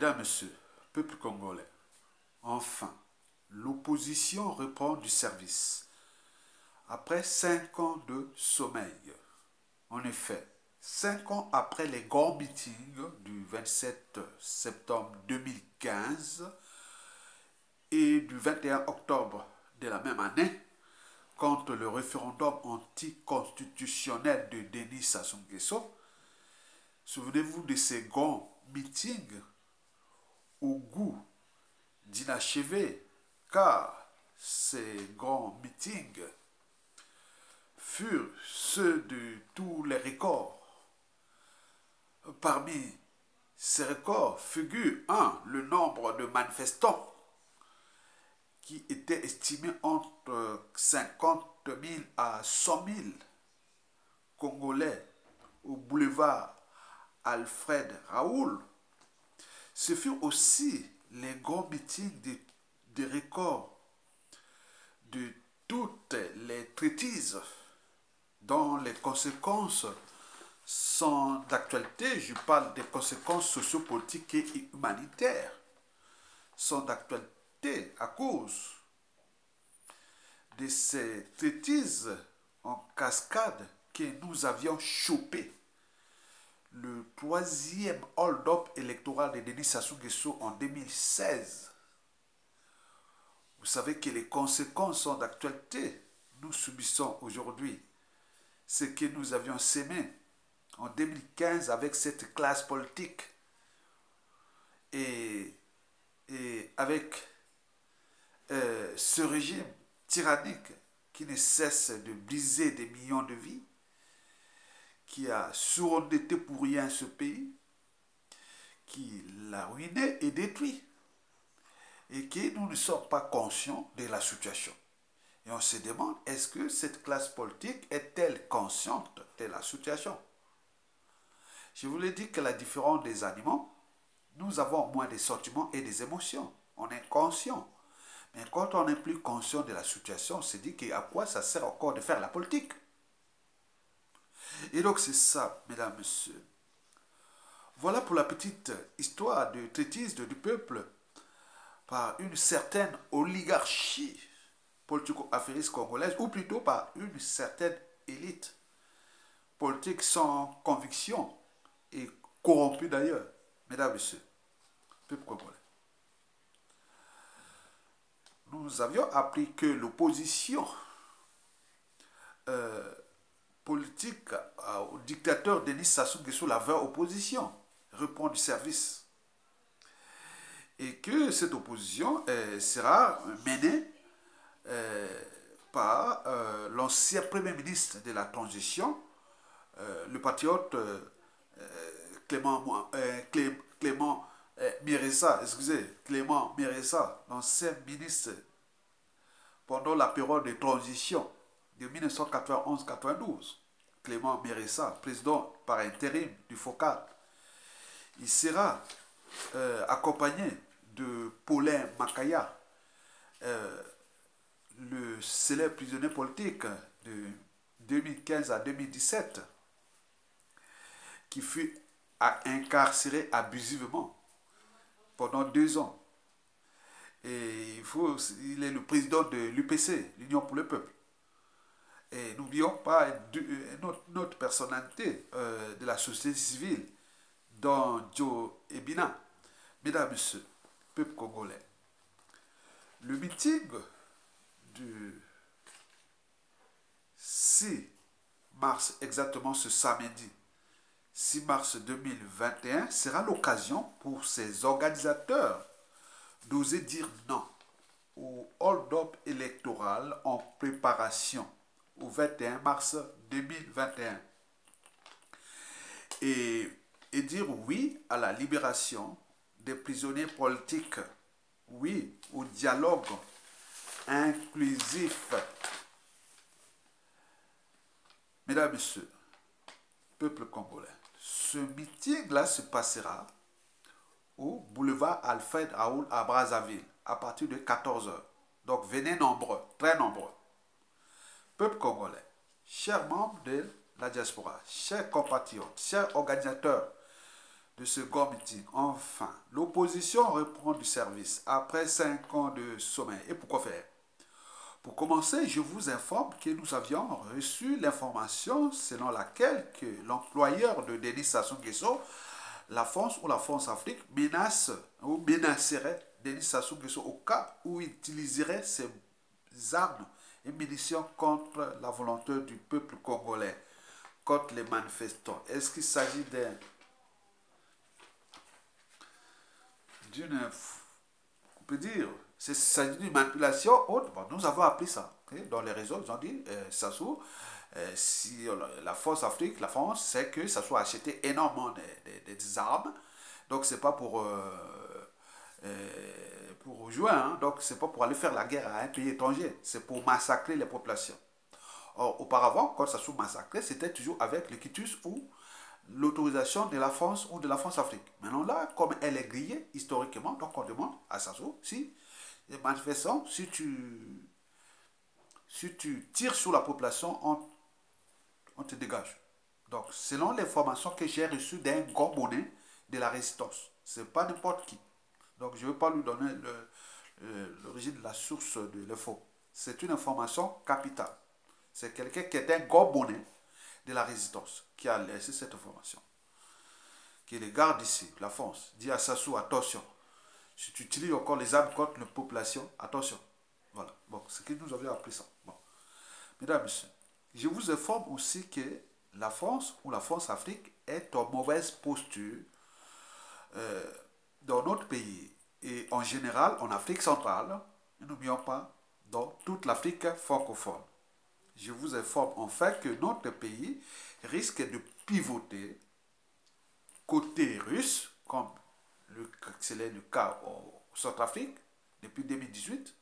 Mesdames, Messieurs, peuple congolais, enfin, l'opposition reprend du service. Après 5 ans de sommeil, en effet, 5 ans après les grands meetings du 27 septembre 2015 et du 21 octobre de la même année, contre le référendum anticonstitutionnel de Denis Sassou Nguesso, souvenez-vous de ces grands meetings au goût d'inachevé, car ces grands meetings furent ceux de tous les records. Parmi ces records figure le nombre de manifestants qui était estimé entre 50 000 à 100 000 Congolais au boulevard Alfred Raoul. Ce furent aussi les grands meetings de records de toutes les traitisses dont les conséquences sont d'actualité. Je parle des conséquences sociopolitiques et humanitaires sont d'actualité à cause de ces traitisses en cascade que nous avions chopé le troisième hold-up électoral de Denis Sassou Nguesso en 2016. Vous savez que les conséquences sont d'actualité. Nous subissons aujourd'hui ce que nous avions sémé en 2015 avec cette classe politique et avec ce régime tyrannique qui ne cesse de briser des millions de vies, qui a surendetté pour rien ce pays, qui l'a ruiné et détruit, et que nous ne sommes pas conscients de la situation. Et on se demande, est-ce que cette classe politique est-elle consciente de la situation? Je vous l'ai dit que la différence des animaux, nous avons moins des sentiments et des émotions. On est conscient. Mais quand on n'est plus conscient de la situation, on se dit qu'à quoi ça sert encore de faire la politique? Et donc c'est ça, mesdames, messieurs. Voilà pour la petite histoire de traitise du peuple par une certaine oligarchie politico-affairiste congolaise, ou plutôt par une certaine élite politique sans conviction et corrompue d'ailleurs. Mesdames, messieurs, peuple congolais. Nous avions appris que l'opposition politique au dictateur Denis Sassou Nguesso, la vraie opposition, reprend du service. Et que cette opposition sera menée par l'ancien premier ministre de la transition, le patriote Clément Miressa, Clément Miressa, l'ancien ministre pendant la période de transition de 1991-92. Clément Miressa, président par intérim du FOCAD. Il sera accompagné de Paulin Makaya, le célèbre prisonnier politique de 2015 à 2017, qui fut incarcéré abusivement pendant 2 ans. Et il est le président de l'UPC, l'Union pour le peuple. Et n'oublions pas notre personnalité de la société civile, dans Joe Ebina. Mesdames, Messieurs, peuple congolais, le meeting du 6 mars, exactement ce samedi 6 mars 2021, sera l'occasion pour ces organisateurs d'oser dire non au hold-up électoral en préparation au 21 mars 2021 et dire oui à la libération des prisonniers politiques, oui au dialogue inclusif. Mesdames, Messieurs, peuple congolais, ce meeting-là se passera au boulevard Alfred Raoul à Brazzaville à partir de 14 h. Donc venez nombreux, très nombreux. Peuple congolais, chers membres de la diaspora, chers compatriotes, chers organisateurs de ce grand meeting. Enfin, l'opposition reprend du service après 5 ans de sommeil. Et pourquoi faire? Pour commencer, je vous informe que nous avions reçu l'information selon laquelle que l'employeur de Denis Sassou Nguesso, la France ou la France-Afrique, menace ou menacerait Denis Sassou Nguesso au cas où il utiliserait ses armes et munitions contre la volonté du peuple congolais, contre les manifestants. Est-ce qu'il s'agit d'une, on peut dire, c'est s'agit d'une manipulation autre? Bon, nous avons appris ça. Okay? Dans les réseaux, ils ont dit, Sassou, si la force Afrique, la France, c'est que Sassou a acheté énormément des armes. Donc, c'est pas pour jouer, hein? Donc c'est pas pour aller faire la guerre à un pays étranger, c'est pour massacrer les populations. Or, auparavant, quand Sassou massacrait, c'était toujours avec le quitus ou l'autorisation de la France ou de la France-Afrique. Maintenant là, comme elle est grillée historiquement, donc on demande à Sassou, si les manifestants, si tu tires sur la population, on te dégage. Donc, selon l'information que j'ai reçue d'un grand bonnet de la résistance, c'est pas n'importe qui. Donc, je ne vais pas lui donner l'origine de la source de l'info. C'est une information capitale. C'est quelqu'un qui est un grand bonnet de la résistance qui a laissé cette information. Qui les garde ici, la France, dit à Sassou, attention, si tu utilises encore les armes contre la population, attention. Voilà. Bon, c'est que nous avions appris ça. Bon. Mesdames, Messieurs, je vous informe aussi que la France ou la France-Afrique est en mauvaise posture dans notre pays et en général en Afrique centrale, n'oublions pas, dans toute l'Afrique francophone. Je vous informe en fait que notre pays risque de pivoter côté russe, comme c'est le cas au Centrafrique depuis 2018,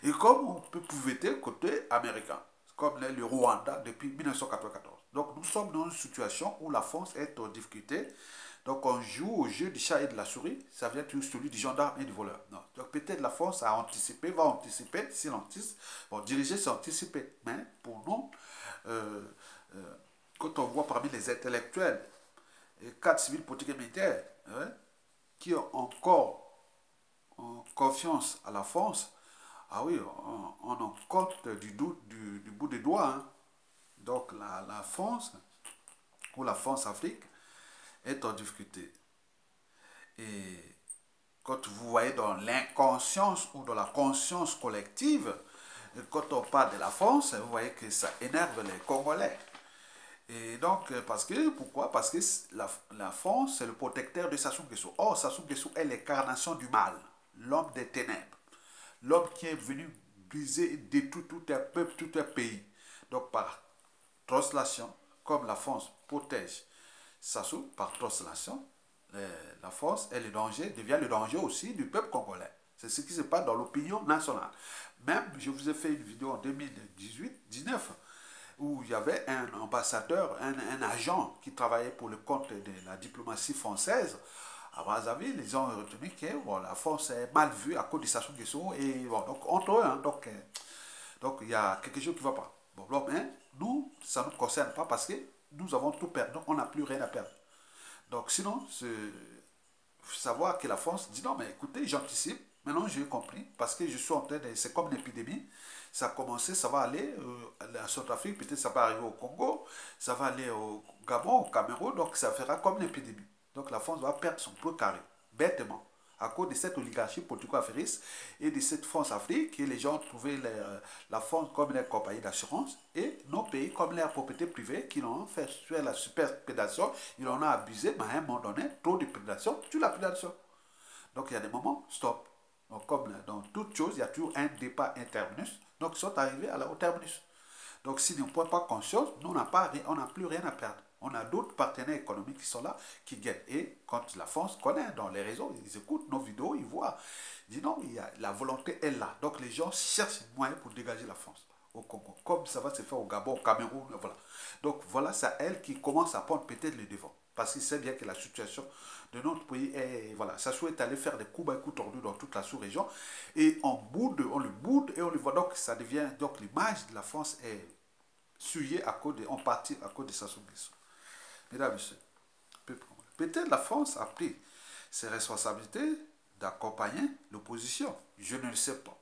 et comme on peut pivoter côté américain, comme le Rwanda depuis 1994. Donc nous sommes dans une situation où la France est en difficulté. Donc on joue au jeu du chat et de la souris, ça vient toujours celui du gendarme et du voleur. Non. Donc peut-être la France a anticipé, va anticiper, si l'anticipe, bon, diriger c'est anticiper. Mais pour nous, quand on voit parmi les intellectuels, et cadres civils, politiques et militaires, hein, qui ont encore en confiance à la France, ah oui, on en compte du bout des doigts. Hein. Donc la France, ou la France-Afrique, est en difficulté. Et quand vous voyez dans l'inconscience ou dans la conscience collective, quand on parle de la France, vous voyez que ça énerve les Congolais. Et donc, pourquoi? Parce que la France, c'est le protecteur de Sassou Nguesso. Or, Sassou Nguesso est l'incarnation du mal, l'homme des ténèbres, l'homme qui est venu briser et détruire tout un peuple, tout un pays. Donc, par translation, comme la France protège Sassou, par translation, la France et le danger devient le danger aussi du peuple congolais. C'est ce qui se passe dans l'opinion nationale. Même, je vous ai fait une vidéo en 2018-19 où il y avait un ambassadeur, un agent qui travaillait pour le compte de la diplomatie française. À Brazzaville, ils ont retenu que bon, la France est mal vue à cause de Sassou Nguesso. Et bon, donc, entre eux, hein, donc il y a quelque chose qui ne va pas. Bon, mais nous, ça ne nous concerne pas parce que nous avons tout perdu, donc on n'a plus rien à perdre. Donc sinon, il faut savoir que la France dit non, mais écoutez, j'anticipe. Maintenant, j'ai compris parce que je suis en train de. C'est comme une épidémie. Ça a commencé, ça va aller à Centrafrique, peut-être ça va arriver au Congo, ça va aller au Gabon, au Cameroun, donc ça fera comme une épidémie. Donc la France va perdre son peu carré, bêtement, à cause de cette oligarchie politico-affairiste et de cette France-Afrique, et les gens ont trouvé la France comme leur compagnie d'assurance et nos pays comme leur propriété privée qui l'ont fait faire la superprédation, ils en ont abusé, mais à un moment donné, trop de prédation, tu la prédation. Donc il y a des moments, stop. Donc, comme dans toute chose, il y a toujours un départ, un terminus. Donc ils sont arrivés au terminus. Donc si nous ne prenons pas conscience, nous on n'a plus rien à perdre. On a d'autres partenaires économiques qui sont là, qui guettent. Et quand la France connaît dans les réseaux, ils écoutent nos vidéos, ils voient. Ils disent non, la volonté est là. Donc les gens cherchent moyen pour dégager la France au Congo. Comme ça va se faire au Gabon, au Cameroun, voilà. Donc voilà, c'est elle qui commence à prendre peut-être le devant. Parce qu'il sait bien que la situation de notre pays est, voilà, ça souhaite aller faire des coups tordus dans toute la sous-région. Et on le boude et on le voit. Donc ça devient, donc l'image de la France est souillée en partie à cause de Sassou Nguesso. Mesdames, Messieurs, peuple congolais. Peut-être la France a pris ses responsabilités d'accompagner l'opposition. Je ne le sais pas.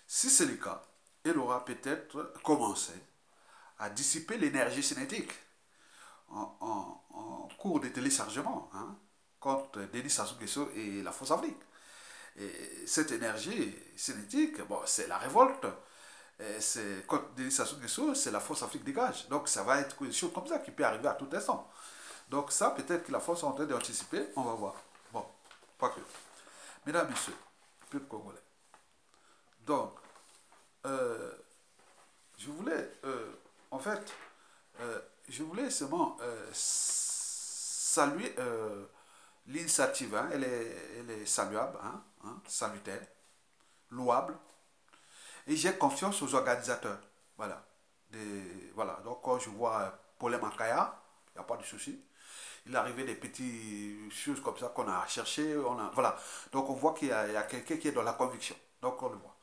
Si c'est le cas, elle aura peut-être commencé à dissiper l'énergie cinétique en cours de téléchargement, hein, contre Denis Sassou Nguesso et la Force Afrique. Et cette énergie cinétique, bon, c'est la révolte. C'est contre Denis Sassou Nguesso, c'est la Force Afrique dégage. Donc ça va être une chose comme ça qui peut arriver à tout instant. Donc ça, peut-être que la force est en train d'anticiper, on va voir. Bon, pas que. Mesdames, Messieurs, peuple congolais. Donc, je voulais, en fait, je voulais seulement saluer l'initiative. Hein, elle est saluable, salutaire, louable. Et j'ai confiance aux organisateurs. Voilà. Voilà. Donc, quand je vois Paulin Makaya, il n'y a pas de souci. Il est arrivé des petites choses comme ça qu'on a cherché. Voilà. Donc, on voit qu'il y a quelqu'un qui est dans la conviction. Donc, on le voit.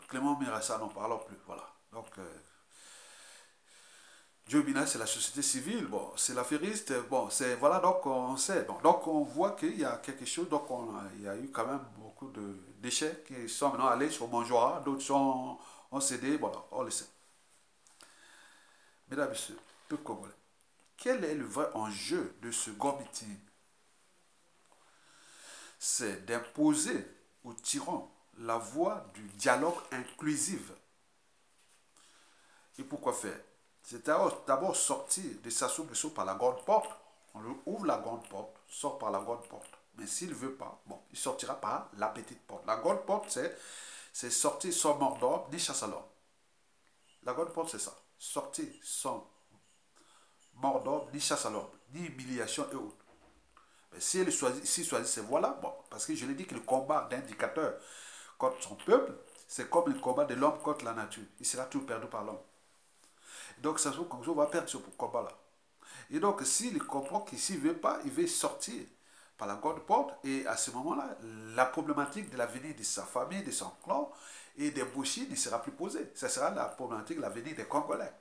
Clément Mirassa, n'en parlons plus. Voilà. Donc, Joe Bina, c'est la société civile, bon, c'est l'affairiste, bon, c'est, voilà, donc on sait. Bon, donc on voit qu'il y a quelque chose, donc il y a eu quand même beaucoup de déchets qui sont maintenant allés sur Manjoa, d'autres sont ont cédé, voilà, on le sait. Mesdames et messieurs, peuple congolais, quel est le vrai enjeu de ce grand meeting? C'est d'imposer aux tyrans la voie du dialogue inclusif. Et pourquoi faire? C'est d'abord sortir de Sassou Nguesso par la grande porte. On lui ouvre la grande porte, sort par la grande porte. Mais s'il ne veut pas, bon, il sortira par la petite porte. La grande porte, c'est sortir sans mort d'ordre ni chasse à l'homme. La grande porte, c'est ça. Sortir sans mort d'ordre ni chasse à l'homme, ni humiliation et autres. Mais s'il choisit ces voies-là, bon, parce que je l'ai dit que le combat d'indicateur contre son peuple, c'est comme le combat de l'homme contre la nature. Il sera tout perdu par l'homme. Donc, Sassou Nguesso va perdre ce combat-là. Et donc, s'il comprend qu'il ne veut pas, il veut sortir par la grande porte. Et à ce moment-là, la problématique de l'avenir de sa famille, de son clan et des Bouchis ne sera plus posée. Ce sera la problématique de l'avenir des Congolais.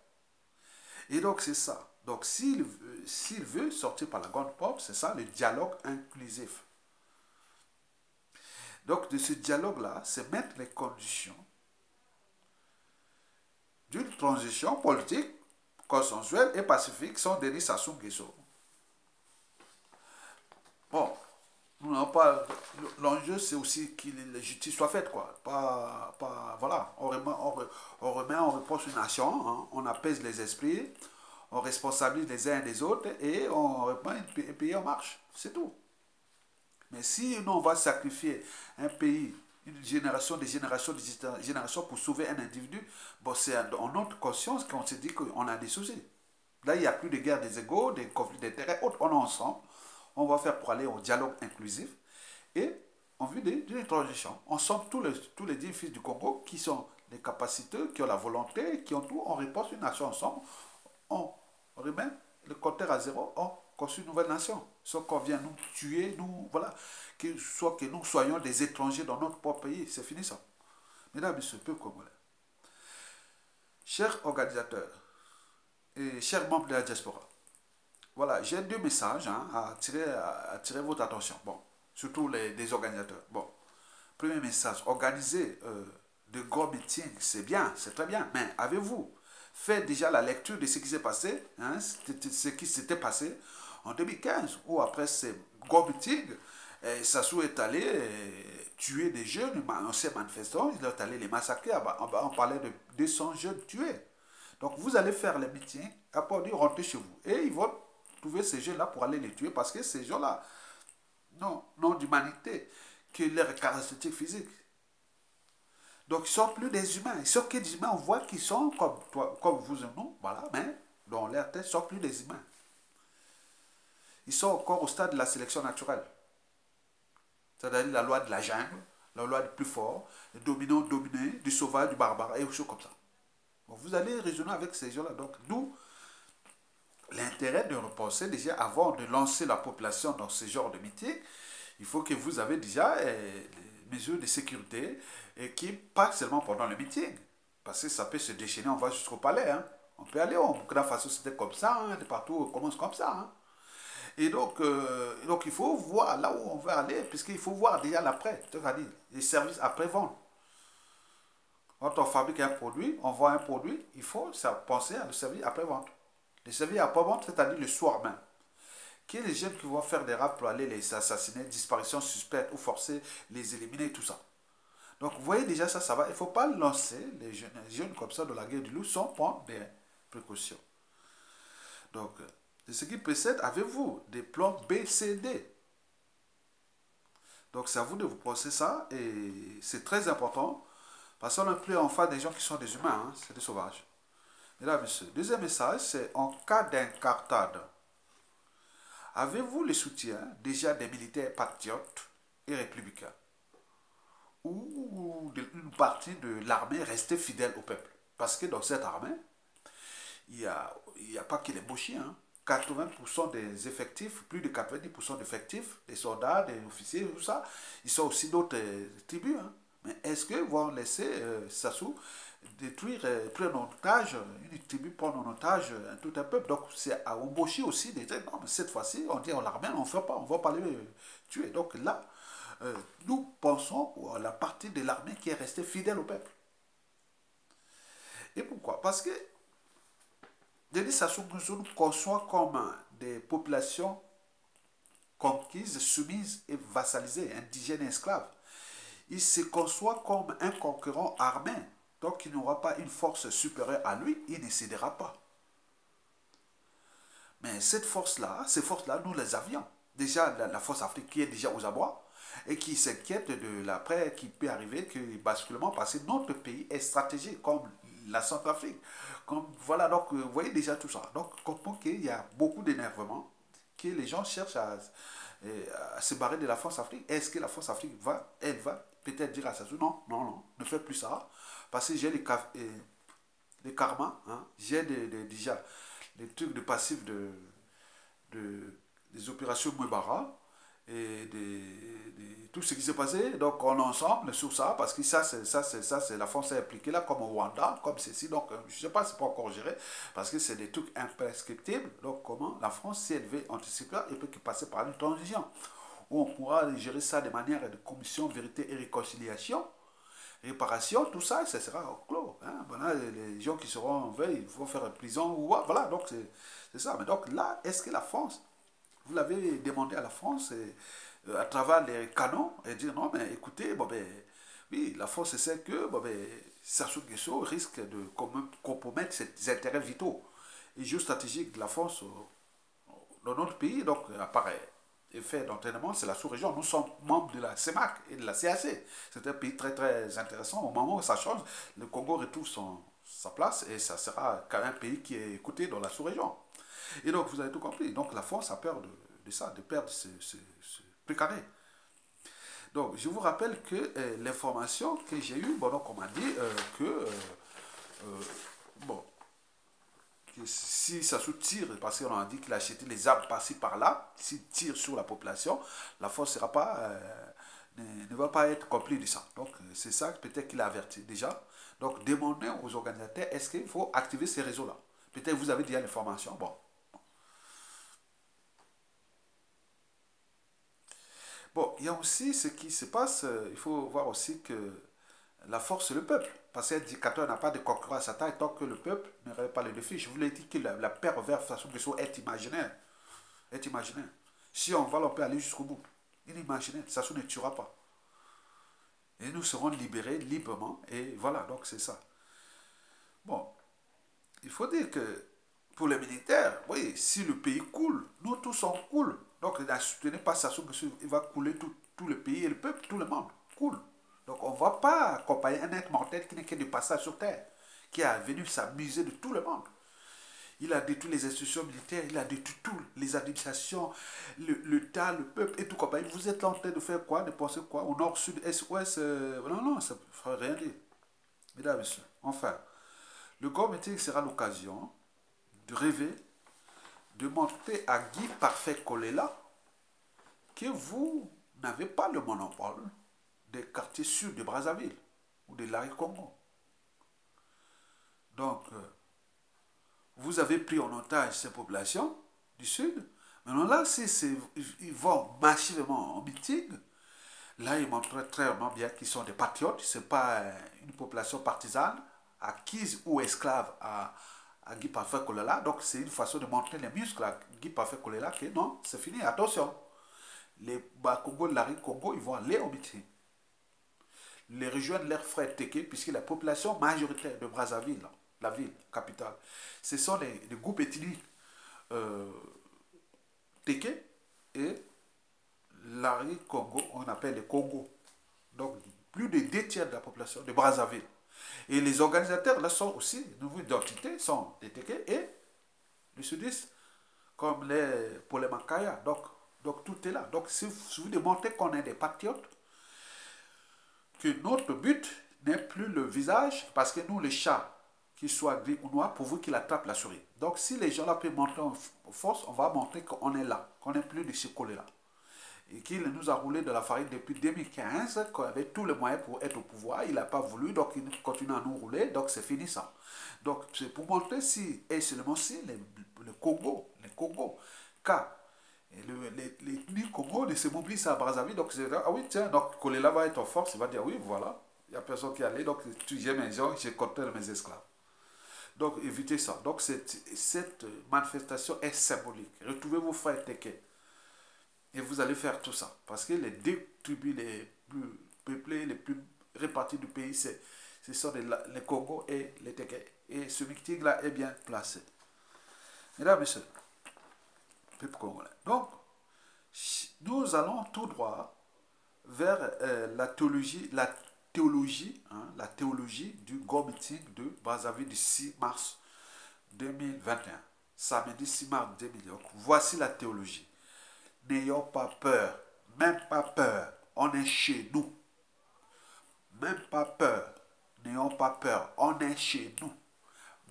Et donc, c'est ça. Donc, s'il veut sortir par la grande porte, c'est ça le dialogue inclusif. Donc, de ce dialogue-là, c'est mettre les conditions d'une transition politique consensuelle et pacifique sans Denis Sassou Nguesso. Bon, nous n'avons pas. L'enjeu, c'est aussi que la justice soit faite, quoi. Voilà, on repense une nation, hein, on apaise les esprits, on responsabilise les uns et les autres et on reprend un pays en marche. C'est tout. Mais si nous, on va sacrifier un pays, une génération, des générations pour sauver un individu, bon, c'est en notre conscience qu'on se dit qu'on a des soucis. Là, il n'y a plus de guerre des égaux, des conflits d'intérêts, autres, on est ensemble. On va faire pour aller au dialogue inclusif et en vue d'une transition. Ensemble, tous les 10 fils du Congo qui sont des capacités, qui ont la volonté, qui ont tout, on repense une nation ensemble, on remet le compteur à zéro, on construit une nouvelle nation. Soit qu'on vient nous tuer, voilà, soit que nous soyons des étrangers dans notre propre pays, c'est fini ça. Mesdames et messieurs, peuple congolais, chers organisateurs et chers membres de la diaspora, voilà, j'ai deux messages à attirer votre attention. Bon, surtout des organisateurs. Bon, premier message, organiser de gros meetings, c'est bien, c'est très bien, mais avez-vous fait déjà la lecture de ce qui s'est passé, hein, ce qui s'était passé en 2015, où après ces gros meetings, Sassou est allé tuer des jeunes, anciens manifestants, il est allé les massacrer, on parlait de 200 jeunes tués. Donc vous allez faire les meetings, après on dit rentrez chez vous. Et ils vont trouver ces jeunes-là pour aller les tuer, parce que ces gens-là n'ont d'humanité que leurs caractéristiques physiques. Donc ils ne sont plus des humains. Ils sont que des humains, on voit qu'ils sont comme toi, comme vous et nous, voilà, mais dans leur tête, ils ne sont plus des humains. Ils sont encore au stade de la sélection naturelle. C'est-à-dire la loi de la jungle, la loi du plus fort, le dominant dominé, du sauvage, du barbare, et des choses comme ça. Bon, vous allez raisonner avec ces gens-là. Donc, d'où l'intérêt de repenser déjà avant de lancer la population dans ce genre de métier. Il faut que vous avez déjà des mesures de sécurité et qui pas seulement pendant le meeting. Parce que ça peut se déchaîner, on va jusqu'au palais. Hein. On peut aller au Burkina Faso, c'était comme ça, de partout, on commence comme ça. Hein. Et donc, il faut voir là où on veut aller, puisqu'il faut voir déjà l'après, c'est-à-dire les services après-vente. Quand on fabrique un produit, on vend un produit, il faut penser à le service après-vente. Le service après-vente, c'est-à-dire le soir même. Qui est les jeunes qui vont faire des rafles pour aller les assassiner, disparition suspecte ou forcer, les éliminer, tout ça. Donc, vous voyez déjà ça, ça va. Il ne faut pas lancer les jeunes comme ça de la guerre du loup sans prendre des précautions. Donc, de ce qui précède, avez-vous des plans B, C, D? Donc, c'est à vous de vous penser ça et c'est très important parce qu'on n'a plus en face des gens qui sont des humains, hein, c'est des sauvages. Mesdames et messieurs, deuxième message, c'est en cas d'incartade. Avez-vous le soutien déjà des militaires patriotes et républicains ou une partie de l'armée restée fidèle au peuple? Parce que dans cette armée, il y a pas que les mochis, hein. 80% des effectifs, plus de 90% d'effectifs, des soldats, des officiers, tout ça, ils sont aussi d'autres tribus. Hein. Mais est-ce qu'ils vont laisser Sassou détruire, prendre en otage, une tribu prendre en otage tout un peuple? Donc c'est à Omboshi aussi de dire non, mais cette fois-ci, on dit on l'armée, on ne fait pas, on ne va pas les tuer. Donc là, nous pensons à la partie de l'armée qui est restée fidèle au peuple. Et pourquoi? Parce que Denis Sassou Nguesso nous conçoit comme des populations conquises, soumises et vassalisées, indigènes et esclaves. Il se conçoit comme un concurrent armé. Donc il n'aura pas une force supérieure à lui, il ne cédera pas. Mais cette force-là, ces forces-là, nous les avions. Déjà, la force africaine qui est déjà aux abois et qui s'inquiète de l'après qui peut arriver, que basculement, parce que notre pays est stratégique, comme la Centrafrique. Voilà, donc vous voyez déjà tout ça. Donc, comprenons qu'il y a beaucoup d'énervement, que les gens cherchent à se barrer de la France Afrique. Est-ce que la France Afrique elle va peut-être dire à Sassou, non, non, non, ne fais plus ça, parce que j'ai les karmas, hein, j'ai déjà les trucs de passif des opérations Mouebara et tout ce qui s'est passé. Donc on est ensemble sur ça, parce que c'est la France est impliquée là, comme au Rwanda, comme ceci. Donc je ne sais pas, c'est pas encore géré, parce que c'est des trucs imprescriptibles. Donc comment la France, si elle veut anticiper, elle peut passer par une transition, où on pourra gérer ça de manière de commission vérité et réconciliation, réparation, tout ça, ça sera clos. Hein. Voilà, les gens qui seront en veille, ils vont faire une prison. Voilà, donc c'est ça. Mais donc là, est-ce que la France, vous l'avez demandé à la France, à travers les canons, et dire non, mais écoutez, bon, ben, oui, la France sait que bon, ben, Sassou Nguesso risque de compromettre ses intérêts vitaux et géostratégiques de la France dans notre pays. Donc, apparaît effet d'entraînement, c'est la sous-région. Nous sommes membres de la CEMAC et de la CAC. C'est un pays très très intéressant. Au moment où ça change, le Congo retrouve sa place et ça sera quand même un pays qui est écouté dans la sous-région. Et donc, vous avez tout compris. Donc, la France a peur de ça, de perdre ce précaré. Donc, je vous rappelle que l'information que j'ai eue, bon, donc on m'a dit bon, que si ça soutire, parce qu'on a dit qu'il a acheté les armes par-ci par-là, s'il tire sur la population, la force sera pas, ne va pas être complice de ça. Donc, c'est ça peut-être qu'il a averti déjà. Donc, demandez aux organisateurs, est-ce qu'il faut activer ces réseaux-là? Peut-être vous avez déjà l'information. Bon. Bon, il y a aussi ce qui se passe, il faut voir aussi que la force, c'est le peuple. Parce qu'un dictateur n'a pas de concurrent à sa taille tant que le peuple ne règle pas le défi. Je vous l'ai dit que la paix vers Sassou Nguesso est imaginaire. Est imaginaire. Si on va, on peut aller jusqu'au bout. Il est imaginaire. Sassou ne tuera pas. Et nous serons libérés librement. Et voilà, donc c'est ça. Bon, il faut dire que pour les militaires, oui, si le pays coule, nous tous on coule. Donc ne soutenez pas Sassou Nguesso, il va couler tout le pays et le peuple, tout le monde coule. Donc on ne va pas accompagner un être mortel qui n'est que de passage sur terre, qui est venu s'amuser de tout le monde. Il a détruit les institutions militaires, il a détruit toutes les administrations, l'État, le peuple et tout compagnie. Vous êtes là en train de faire quoi, de penser quoi, au nord, sud, est, ouest, non, non, ça ne fera rien dire. Mesdames et messieurs, enfin, le grand meeting sera l'occasion de rêver, de montrer à Guy Parfait Kolela que vous n'avez pas le monopole des quartiers sud de Brazzaville ou de l'Ari Congo. Donc, vous avez pris en otage ces populations du sud. Maintenant là, si ils vont massivement en meeting, là, ils montrent très vraiment bien qu'ils sont des patriotes. Ce n'est pas une population partisane, acquise ou esclave à Guy Parfait Kolela. Donc, c'est une façon de montrer les muscles à Guy Parfait Kolela que non, c'est fini, attention. Les Congo, Larry Congo, ils vont aller au meeting. Les rejoindre leurs frères Teke, puisque la population majoritaire de Brazzaville, la ville capitale, ce sont les groupes ethniques euh, Teke et Larry Congo, on appelle les Congo. Donc, plus de 2 tiers de la population de Brazzaville. Et les organisateurs, là, sont aussi, nouvelles identités, sont les Teke et les sudistes, comme pour les Makaya. Donc, tout est là. Donc, si vous démontrez qu'on est des patriotes, que notre but n'est plus le visage, parce que nous, les chats, qu'ils soient gris ou noirs, pourvu qu'ils attrapent la souris. Donc, si les gens là peuvent montrer en force, on va montrer qu'on est là, qu'on n'est plus de ce collé-là. Et qu'il nous a roulé de la farine depuis 2015, qu'on avait tous les moyens pour être au pouvoir. Il n'a pas voulu, donc il continue à nous rouler, donc c'est fini ça. Donc, c'est pour montrer si, et seulement si, les Congo, car les Congo ne se mobilisent à Brazzaville, donc c'est ah oui, tiens, donc Kolela va être en force, il va dire oui, voilà, il n'y a personne qui est allé, donc j'ai mes gens, j'ai compté mes esclaves. Donc évitez ça. Donc cette manifestation est symbolique. Retrouvez vos frères Teke et vous allez faire tout ça. Parce que les 2 tribus les plus peuplées, les plus réparties du pays, ce sont les Congo et les Teke. Et ce meeting-là est bien placé. Mesdames et messieurs, peuple congolais. Donc, nous allons tout droit vers la théologie du Go Meeting de Brazzaville du 6 mars 2021. Samedi 6 mars 2021. Donc, voici la théologie. N'ayons pas peur, même pas peur, on est chez nous. Même pas peur, n'ayons pas peur, on est chez nous.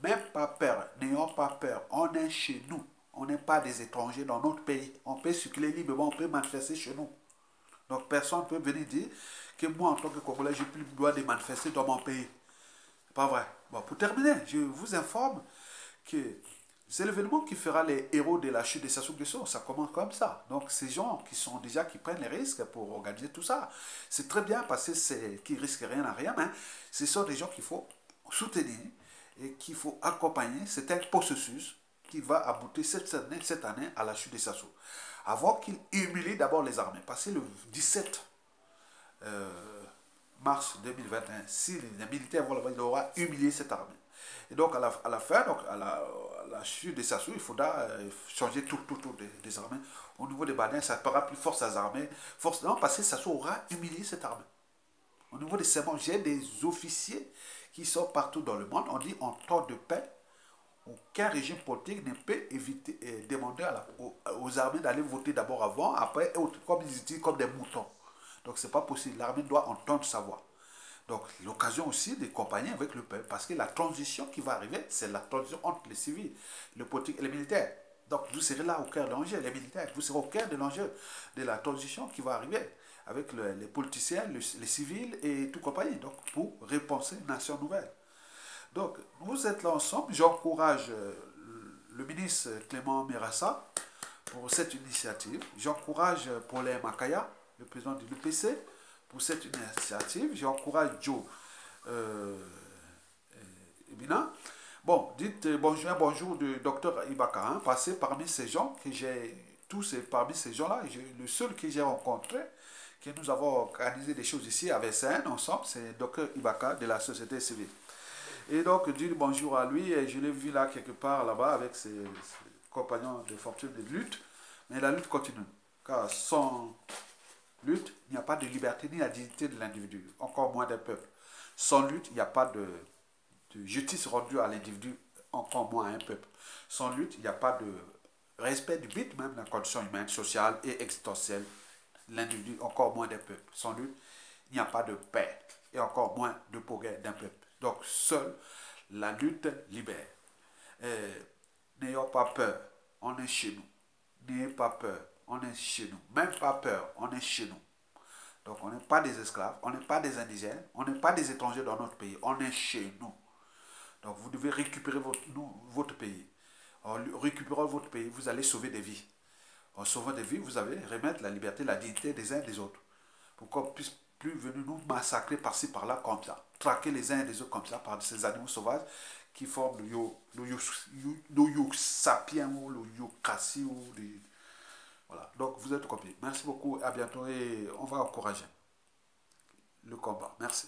Même pas peur, n'ayons pas peur, on est chez nous. On n'est pas des étrangers dans notre pays. On peut circuler librement, on peut manifester chez nous. Donc personne ne peut venir dire que moi, en tant que Congolais, je n'ai plus le droit de manifester dans mon pays. C'est pas vrai. Bon, pour terminer, je vous informe que c'est l'événement qui fera les héros de la chute de Sassou Nguesso. Ça commence comme ça. Donc ces gens qui prennent les risques pour organiser tout ça, c'est très bien parce qu'ils risquent rien à rien, mais ce sont des gens qu'il faut soutenir et qu'il faut accompagner. C'est un processus qui va aboutir cette année à la chute de Sassou. Avant qu'il humilie d'abord les armées. Parce que le 17 mars 2021, si les militaires vont là-bas, il aura humilié cette armée. Et donc à la fin, donc à la chute de Sassou, il faudra changer tout des armées. Au niveau des Badins, ça ne fera plus force aux armées. Non, parce que Sassou aura humilié cette armée. Au niveau des serments, j'ai des officiers qui sont partout dans le monde. On dit en temps de paix, aucun régime politique ne peut éviter, demander aux armées d'aller voter d'abord avant, après, comme ils disent, comme des moutons. Donc, ce n'est pas possible. L'armée doit entendre sa voix. Donc, l'occasion aussi de compagnie avec le peuple, parce que la transition qui va arriver, c'est la transition entre les civils, le politique et les militaires. Donc, vous serez là au cœur de l'enjeu, les militaires, vous serez au cœur de l'enjeu de la transition qui va arriver avec les politiciens, les civils et tout compagnie. Donc, pour repenser une nation nouvelle. Donc, vous êtes là ensemble. J'encourage le ministre Clément Mirassa pour cette initiative. J'encourage Paulin Makaya, le président de l'UPC, pour cette initiative. J'encourage Joe Ebina. Bon, dites bonjour du docteur Ibaka. Hein, passez parmi ces gens que j'ai, parmi ces gens-là, le seul que j'ai rencontré, que nous avons organisé des choses ici à Versailles ensemble, c'est le docteur Ibaka de la société civile. Et donc, dis bonjour à lui, et je l'ai vu là quelque part là-bas avec ses compagnons de fortune de lutte. Mais la lutte continue. Car sans lutte, il n'y a pas de liberté ni la dignité de l'individu, encore moins d'un peuple. Sans lutte, il n'y a pas de justice rendue à l'individu, encore moins à un peuple. Sans lutte, il n'y a pas de respect du but même de la condition humaine, sociale et existentielle de l'individu, encore moins d'un peuple. Sans lutte, il n'y a pas de paix et encore moins de progrès d'un peuple. Donc, seule la lutte libère. N'ayons pas peur, on est chez nous. N'ayez pas peur, on est chez nous. Même pas peur, on est chez nous. Donc, on n'est pas des esclaves, on n'est pas des indigènes, on n'est pas des étrangers dans notre pays, on est chez nous. Donc, vous devez récupérer votre pays. En récupérant votre pays, vous allez sauver des vies. En sauvant des vies, vous avez remettre la liberté, la dignité des uns et des autres. Pour qu'on puisse plus venir nous massacrer par-ci, par-là, comme ça. Traquer les uns et les autres comme ça par ces animaux sauvages qui forment le yo sapiens ou le yo cassi ou les... Voilà. Donc vous êtes compris. Merci beaucoup, à bientôt et on va encourager le combat. Merci.